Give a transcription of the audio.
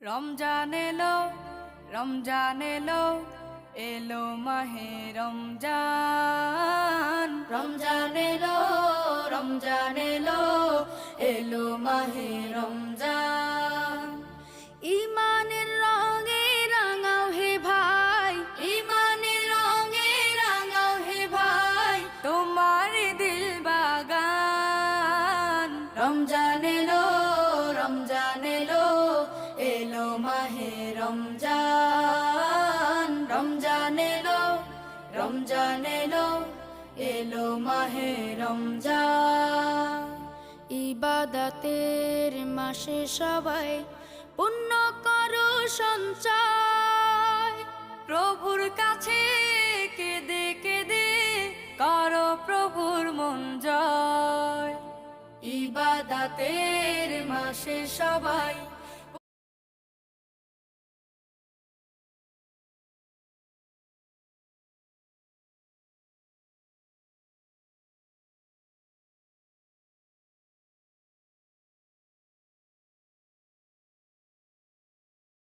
রমজান এলো, রমজান এলো, এলো মাহে রমজান। রমজান এলো, রমজান এলো, এলো মাহে রমজান। ইমানের রঙে রাঙাও হে ভাই, ইমানের রঙে রাঙাও হে ভাই, তোমার দিল বাগান। রমজান এলো, রমজান এলো, এলো মাহে রমজান। রমজান এলো, রমজান এলো, এলো মাহে রমজান। ইবাদতের মাসে সবাই পুণ্য করো সঞ্চয়, প্রভুর কাছে কেঁদে কেঁদে করো প্রভুর মন জয়। ইবাদতের মাসে সবাই